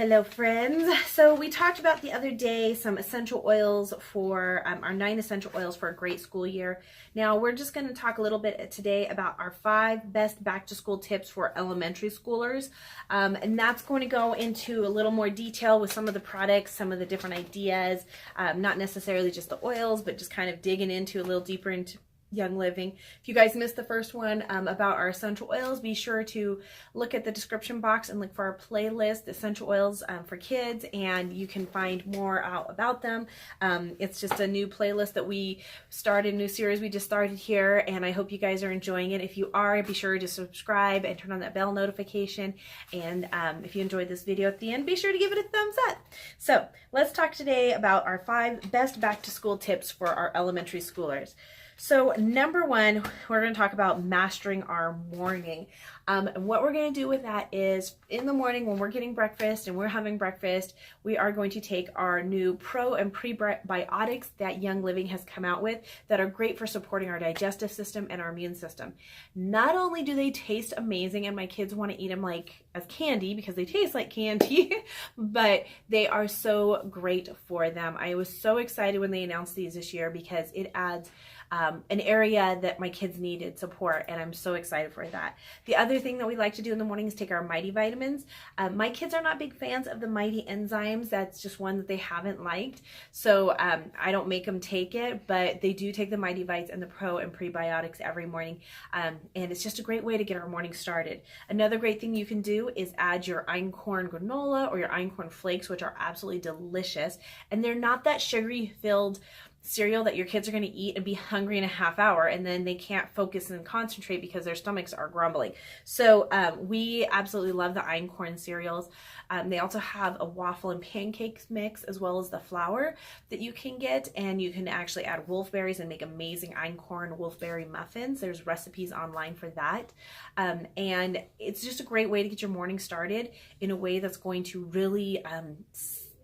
Hello friends. So we talked about the other day some essential oils for our 9 essential oils for a great school year. Now we're just going to talk a little bit today about our 5 best back to school tips for elementary schoolers. And that's going to go into a little more detail with some of the products, some of the different ideas, not necessarily just the oils, but just kind of digging into a little deeper into Young Living. If you guys missed the first one about our essential oils, be sure to look at the description box and look for our playlist, essential oils for kids, and you can find more out about them. It's just a new playlist that we started, a new series we just started here, and I hope you guys are enjoying it. If you are, be sure to subscribe and turn on that bell notification, and if you enjoyed this video at the end, be sure to give it a thumbs up. So let's talk today about our 5 best back to school tips for our elementary schoolers. So number 1, we're going to talk about mastering our morning. And what we're going to do with that is in the morning when we're getting breakfast and we're having breakfast, we are going to take our new pro and prebiotics that Young Living has come out with that are great for supporting our digestive system and our immune system. Not only do they taste amazing and my kids want to eat them like as candy because they taste like candy, but they are so great for them. I was so excited when they announced these this year because it adds an area that my kids needed support, and I'm so excited for that. The other thing that we like to do in the morning is take our Mighty vitamins. My kids are not big fans of the Mighty enzymes. That's just one that they haven't liked, so I don't make them take it, but they do take the Mighty Vites and the Pro and prebiotics every morning, and it's just a great way to get our morning started. Another great thing you can do is add your einkorn granola or your einkorn flakes, which are absolutely delicious, and they're not that sugary filled cereal that your kids are going to eat and be hungry in a half hour and then they can't focus and concentrate because their stomachs are grumbling. So we absolutely love the einkorn cereals. They also have a waffle and pancakes mix as well as the flour that you can get, and you can actually add wolfberries and make amazing einkorn wolfberry muffins. There's recipes online for that, and it's just a great way to get your morning started in a way that's going to really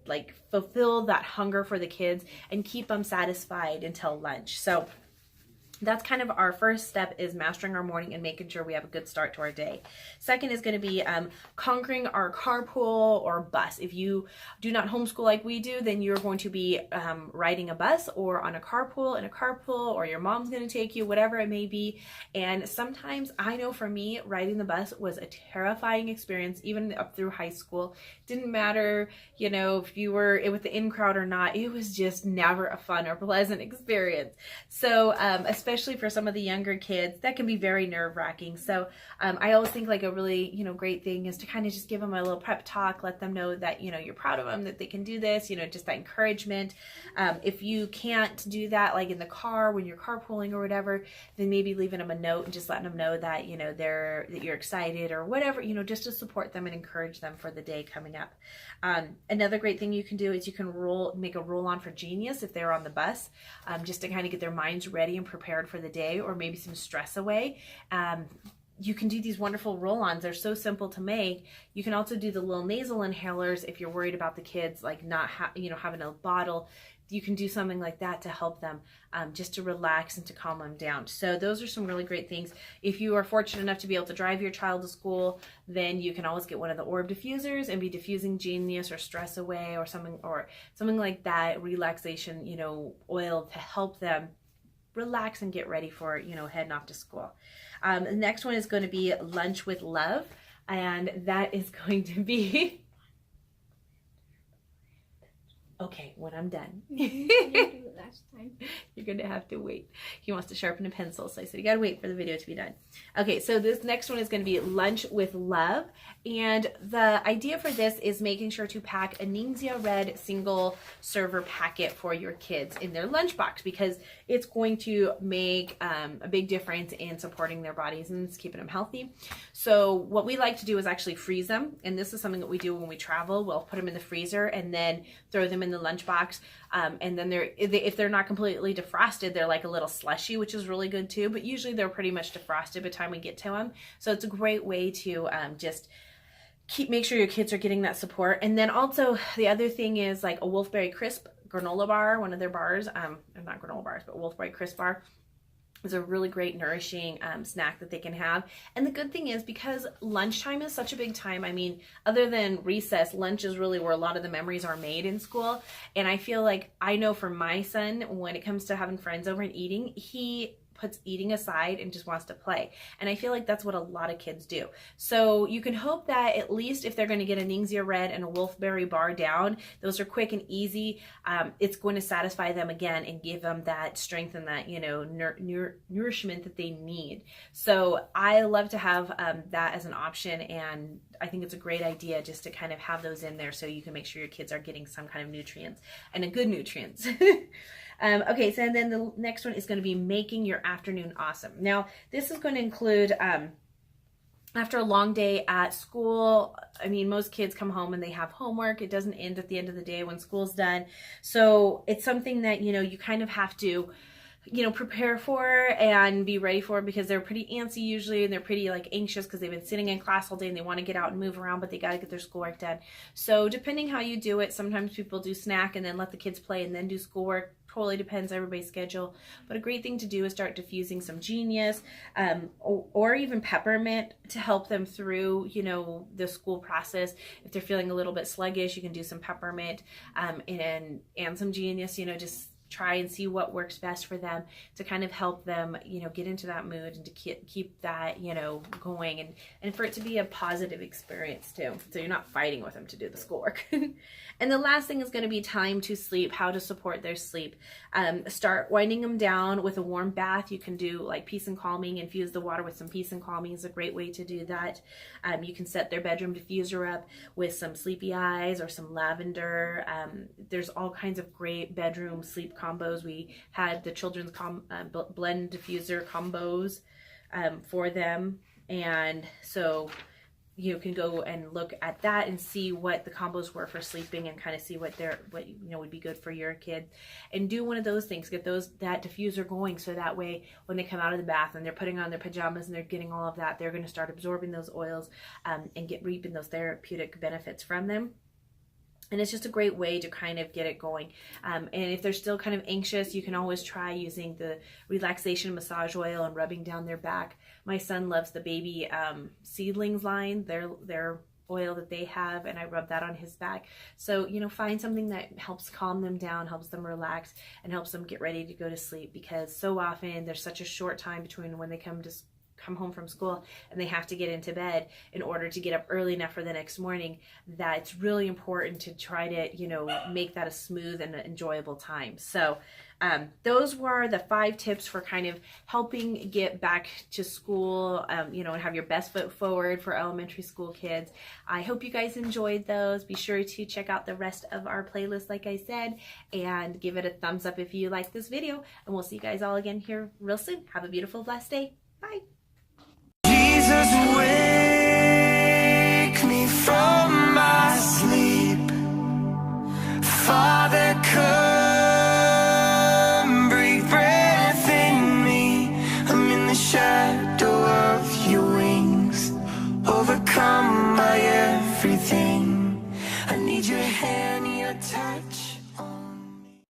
like fulfill that hunger for the kids and keep them satisfied until lunch. So that's kind of our first step, is mastering our morning and making sure we have a good start to our day. Second is going to be conquering our carpool or bus. If you do not homeschool like we do, then you're going to be riding a bus or on a carpool in a carpool, or your mom's going to take you, whatever it may be. And sometimes, I know for me, riding the bus was a terrifying experience, even up through high school. Didn't matter, you know, if you were with the in crowd or not, it was just never a fun or pleasant experience. So especially for some of the younger kids, that can be very nerve-wracking. So I always think like a really, great thing is to kind of just give them a little prep talk, let them know that, you're proud of them, that they can do this, just that encouragement. If you can't do that, like in the car when you're carpooling or whatever, then maybe leaving them a note and just letting them know that, that you're excited or whatever, just to support them and encourage them for the day coming up. Another great thing you can do is you can make a roll-on for Genius if they're on the bus, just to kind of get their minds ready and prepared for the day, or maybe some stress away. You can do these wonderful roll-ons. They're so simple to make. You can also do the little nasal inhalers if you're worried about the kids like not having a bottle. You can do something like that to help them, just to relax and to calm them down. So those are some really great things. If you are fortunate enough to be able to drive your child to school, then you can always get one of the orb diffusers and be diffusing Genius or Stress Away or something like that, relaxation, oil to help them relax and get ready for, heading off to school. The next one is going to be Lunch with Love, and that is going to be okay when I'm done. Last time. You're going to have to wait. He wants to sharpen a pencil, so I said you got to wait for the video to be done. Okay, so this next one is going to be Lunch with Love, and the idea for this is making sure to pack a Ningxia Red single server packet for your kids in their lunchbox, because it's going to make a big difference in supporting their bodies and keeping them healthy. So what we like to do is actually freeze them, and this is something that we do when we travel. We'll put them in the freezer and then throw them in the lunchbox, and then if they're not completely defrosted, they're like a little slushy, which is really good too, but usually they're pretty much defrosted by the time we get to them. So it's a great way to just make sure your kids are getting that support. And then also the other thing is like a Wolfberry Crisp granola bar, one of their bars, not granola bars, but Wolfberry Crisp bar. It's a really great nourishing snack that they can have. And the good thing is, because lunchtime is such a big time, I mean, other than recess, lunch is really where a lot of the memories are made in school. And I feel like, I know for my son, when it comes to having friends over and eating, he puts eating aside and just wants to play. And I feel like that's what a lot of kids do. So you can hope that at least if they're going to get a Ningxia Red and a Wolfberry bar down, those are quick and easy. It's going to satisfy them again and give them that strength and that, you know, nourishment that they need. So I love to have that as an option, and I think it's a great idea just to kind of have those in there so you can make sure your kids are getting some kind of nutrients, and a good nutrients. Okay, so then the next one is going to be making your afternoon awesome. Now, this is going to include, after a long day at school, I mean, most kids come home and they have homework. It doesn't end at the end of the day when school's done. So it's something that, you know, you kind of have to, you know, prepare for and be ready for, because they're pretty antsy usually, and they're pretty like anxious because they've been sitting in class all day and they want to get out and move around, but they got to get their schoolwork done. So depending how you do it, sometimes people do snack and then let the kids play and then do schoolwork. Totally depends on everybody's schedule. But a great thing to do is start diffusing some Genius or even peppermint to help them through, you know, the school process. If they're feeling a little bit sluggish, you can do some peppermint and some Genius, you know, just try and see what works best for them to kind of help them, you know, get into that mood and to keep that, you know, going, and for it to be a positive experience too. So you're not fighting with them to do the schoolwork. And the last thing is going to be time to sleep, how to support their sleep. Start winding them down with a warm bath. You can do like peace and calming, infuse the water with some peace and calming is a great way to do that. You can set their bedroom diffuser up with some sleepy eyes or some lavender. There's all kinds of great bedroom sleep combos. We had the children's blend diffuser combos for them, and so you can go and look at that and see what the combos were for sleeping, and kind of see what you know would be good for your kid, and do one of those things. Get that diffuser going, so that way when they come out of the bath and they're putting on their pajamas and they're getting all of that, they're going to start absorbing those oils and reaping those therapeutic benefits from them. And it's just a great way to kind of get it going. And if they're still kind of anxious, you can always try using the relaxation massage oil and rubbing down their back. My son loves the baby seedlings line, their oil that they have, and I rub that on his back. So, you know, find something that helps calm them down, helps them relax, and helps them get ready to go to sleep, because so often there's such a short time between when they come home from school and they have to get into bed in order to get up early enough for the next morning, that it's really important to try to, you know, make that a smooth and enjoyable time. So those were the 5 tips for kind of helping get back to school, you know, and have your best foot forward for elementary school kids. I hope you guys enjoyed those. Be sure to check out the rest of our playlist, like I said, and give it a thumbs up if you like this video. And we'll see you guys all again here real soon. Have a beautiful, blessed day. Bye. Jesus, wake me from my sleep.